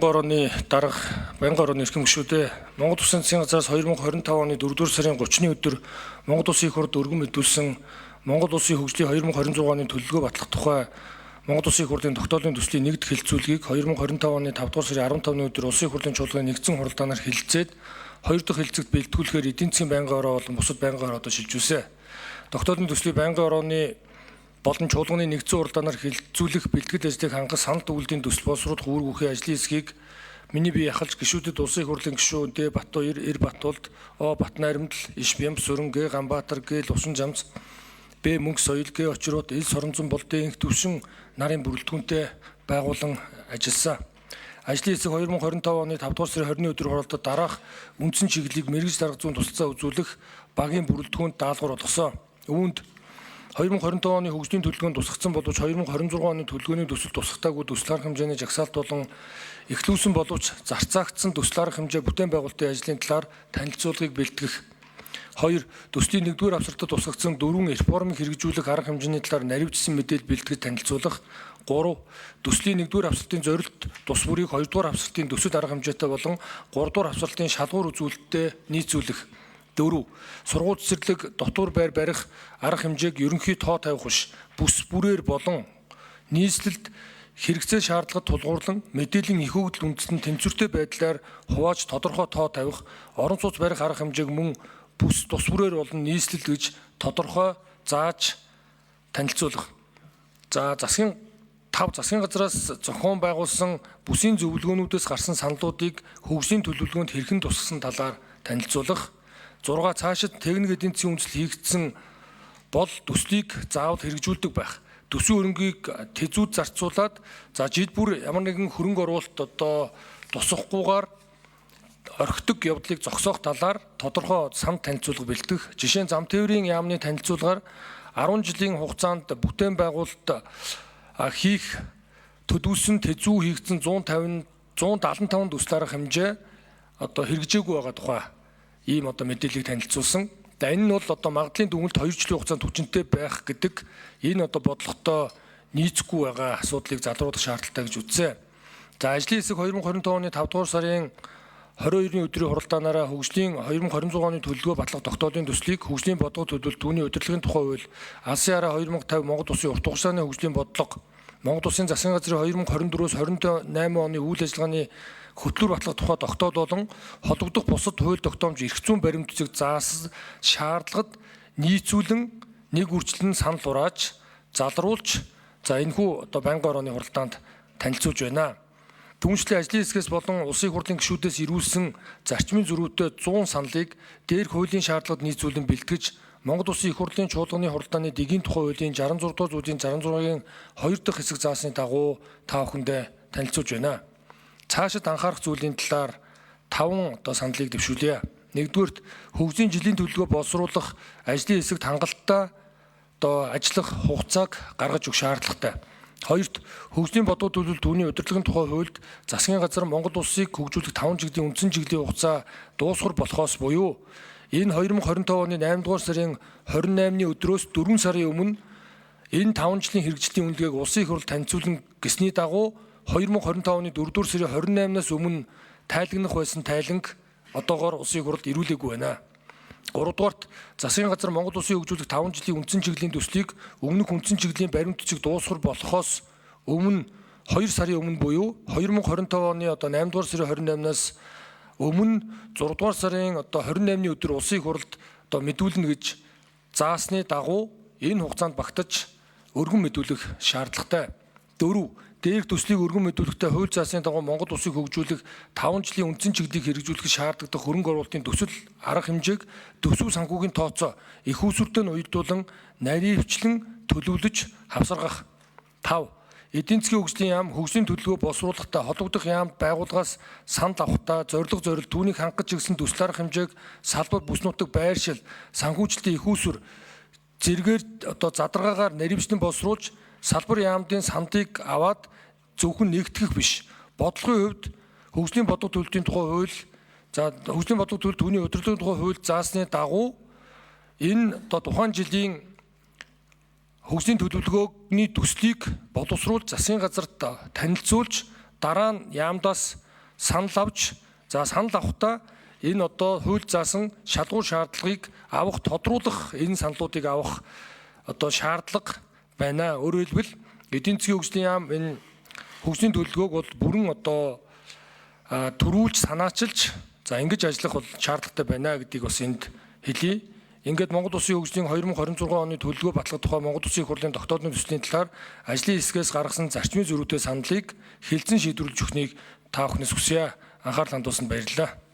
Орны дарга Баянган орны эрхэм гишүүдээ Монгол Улсын засгийн газраас 2025 оны 4-р сарын 30-ны өдөр Монгол Улсын их хурлд өргөн мэдүүлсэн Монгол Улсын хөгжлийн 2026 оны төлөвлөгөө батлах тухай Монгол Улсын их хурлын тогтоолын төслийн нэгд хэлэлцүүлгийг 2025 оны 5-р сарын 15-ны өдөр Улсын их хурлын чуулганы нэгдсэн хуралдаанаар хэлэлцээд 2 дахь хэлэлцэгт бэлтгүүлэхээр эдийн засгийн байнгын ороо болон бусад байнгын ороодоо шилжүүлсэн. Тогтоолын төслийн байнгын орооны болон чуулганы нэгдсэн хуралдаанаар хэлэлцүүлэх бэлтгэл ажлыг хангах санал төвлөлийн төсөл боловсруулах үүргүүхийн ажлын хэсгийг миний бие ахалж гишүүдэд улсын их хурлын гишүүн Д Батбаяр, Эр Батуулд, О Батнайрамдал, Иш Бямс Сүрэн, Г Ганбаатар, Г Лусан Жамц, Б Мөнх Соёл, Г Очрууд, Ил Соронзон болдын инх төвшин нарын бүрэлдэхүүнтэй байгуулан ажилласан. Ажлын хэсэг 2025 оны 5 дугаар сарын 20-ны өдөр хуралдаад дараах үндсэн чиглэлийг мэрэгж дарга зүүн тусалцаа үзүүлэх багийн бүрэлдэхүүнд даалгавар болгосон. Үүнд 2025 оны хөгжлийн төлөвлөгөөнд тусгацсан боловч 2026 оны төлөвлөгөөний төсөл тусгатаагүй төсөл арга хэмжээний жагсаалт болон эхлүүлсэн боловч зарцаагдсан төсөл арга хэмжээ бүтээн байгуулалтын ажлын талаар танилцуулгыг бэлтгэх. 2. Төслийн 1-р авсартад тусгагдсан 4 реформыг хэрэгжүүлэх арга хэмжээний талаар наривчсан мэдээлэл бэлтгэж танилцуулах. 3. Төслийн 1-р авсартын зорилт тус бүрийг 2-р авсартын төсөл арга хэмжээтэй болон 3-р авсартын шалгуур үзүүлэлттэй нийцүүлэх. 4. Сургууль цэцэрлэг дотуур байр барих арга хэмжээг ерөнхий тоо тавих биш бүс бүрээр болон нийслэлд хэрэгцээ шаардлагад тулгуурлан мэдээллийн их хөгжил үндэстэн тэнцвэртэй байдлаар хувааж тодорхой тоо тавих орон сууц барих арга хэмжээг мөн бүс тус бүрээр болон нийслэл гэж тодорхой зааж танилцуулах. За засгийн газраас зохион байгуулсан бүсийн зөвлөгөөнүүдээс гарсан саналуудыг хөгжлийн төлөвлөгөөнд хэрхэн тусгасан талаар танилцуулах. 6. Цаашид техник эдийн засгийн үндэслэл хийгдсэн бол төслийг заавал хэрэгжүүлдэг байх. Төсвийн хөрөнгийг тэзүүд зарцуулаад жид бүр ямар нэгэн хөрөнгө оруулалт тусахгүйгээр орхидог явдлыг зогсоох талаар тодорхой самт танилцуулга бэлтгэх. Жишээ нь зам тээврийн яамны танилцуулгаар 10 жилийн хугацаанд бүтээн байгуулалт хийх төдөөсөн тэзүү хийгдсэн 175 төсөл арга хэмжээ хэрэгжээгүй байгаа тухай ийм мэдээллийг танилцуулсан. Энэ нь бол магадлалын дүгнэлт 2 жилийн хугацаанд хүчинтэй байх гэдэг энэ бодлоготой нийцэхгүй байгаа асуудлыг залруулах шаардлагатай гэж үзсэн. За ажлын хэсэг 2025 оны 5 дугаар сарын 22-ны өдрийн хуралдаанаараа хөгжлийн 2026 оны төлөвлөгөө батлах тогтоолын төслийг хөгжлийн бодлого төлөвлөлт түүний удирдлагын тухай хууль, Алсын хараа 2050 Монгол Улсын урт хугацааны хөгжлийн бодлого, Монгол Улсын засгийн газрын 2024-өөс 28 оны үйл ажиллагааны хөтлөөр батлах тухай тогтоол болон холбогдох бусад хууль тогтоомж эрх зүйн баримтцыг заасан шаардлагад нийцүүлэн нэг үржилтэн санал хурааж залруулж энэхүү байнгын орооны хуралдаанд танилцуулж байна. Түүнчлэн ажлын хэсгээс болон улсын хурлын гишүүдээс ирүүлсэн зарчмын зөрүүтэй 100 саналыг дээрх хуулийн шаардлагад нийцүүлэн бэлтгэж Монгол Улсын их хурлын чуулганы хуралдааны дэгийн тухай хуулийн 66 дугаар зүйлийн 66-гийн 2 дахь хэсэг заасны дагуу та бүхэндээ танилцуулж байна. Цаашид анхаарах зүйлийн талаар 5 саналыг дэвшүүлье. 1-р хөгжлийн жилийн төлөвлөгөө боловсруулах ажлын хэсэгт хангалттай ажиллах хугацааг гаргаж өгөх шаардлагатай. 2-т хөгжлийн бодлого төлөвлөлт түүний удирдлагын тухай хуульд засгийн газар Монгол Улсыг хөгжүүлэх 5 жилийн үндсэн чиглэлийн хугацаа дуусгар болохоос буюу энэ 2025 оны 8 дугаар сарын 28-ны өдрөөс 4 сарын өмнө энэ 5 жилийн хэрэгжлийн үнэлгээг улсын их хурл танилцуулна гэсний дагуу 2025 оны 4 дугаар сарын 28-наас өмнө тайлагнах байсан тайланг одоогоор улсын их хурлд ирүүлээгүй байна. 3 дугаарт засгийн газар Монгол Улсын хөгжүүлэх 5 жилийн үндсэн чиглэлийн төслийг өмнөх үндсэн чиглэлийн баримт бичиг дуусгар болохоос өмнө 2 сарын өмнө буюу 2025 оны 8 дугаар сарын 28-наас өмнө 6 дугаар сарын 28-ны өдөр улсын их хурлд мэдүүлнэ гэж заасны дагуу энэ хугацаанд багтаж өргөн мэдүүлэх шаардлагатай. 4. Дээрх төслийг өргөн мэдүүлэхдээ хууль заасны дагуу Монгол Улсыг хөгжүүлэх 5 жилийн үндсэн чиглэлийг хэрэгжүүлэх шаардлагатай хөрөнгө оруулалтын төсөл арга хэмжээг төсөв санхүүгийн тооцоо их усүртэй нь уягдуулан наривчлан төлөвлөж хавсаргах. 5. Эдийн засгийн хөгжлийн яам хөгжлийн төлөвлөгөө боловсруулалтаа холбогдох яамд байгууллагаас санал авахдаа зорилго түүнийг хангаж ирсэн төсөл арга хэмжээг салбар бүс нутаг байршил санхүүжилтийн их усүр зэргээр задаргаагаар наривчлан боловсруулж салбар яамдын сандыг аваад зөвхөн нэгтгэх биш. Бодлогын хувьд хөгжлийн бодлого төлөвлөлтийн тухай хууль, хөгжлийн бодлого төлөвлөлт түүний удирдлагын тухай хууль заасны дагуу энэ тухайн жилийн хөгжлийн төлөвлөгөөний төслийг боловсруулж засгийн газарт танилцуулж дараа нь яамдаас санал авч санал авахдаа энэ одоо хууль заасан шалгуур шаардлагыг авах тодруулах энэ саналуудыг авах одоо шаардлага байна. Өөрөөр хэлбэл эдийн засгийн хөгжлийн яам энэ хөгжлийн төлөвлөгөөг бол бүрэн одоо төрүүлж санаачилж ингэж ажиллах бол шаардлагатай байна гэдгийг бас энд хэлье. Ингээд Монгол Улсын хөгжлийн 2026 оны төлөвлөгөө баталгах тухай Монгол Улсын их хурлын тогтоодны төслийн талаар ажлын хэсгээс гаргасан зарчмын зөрүүтэй саналыг хэлэлцэн шийдвэрлэж өгөхнийг та бүхнээс хүсье. Анхаарал хандуулсанд баярлалаа.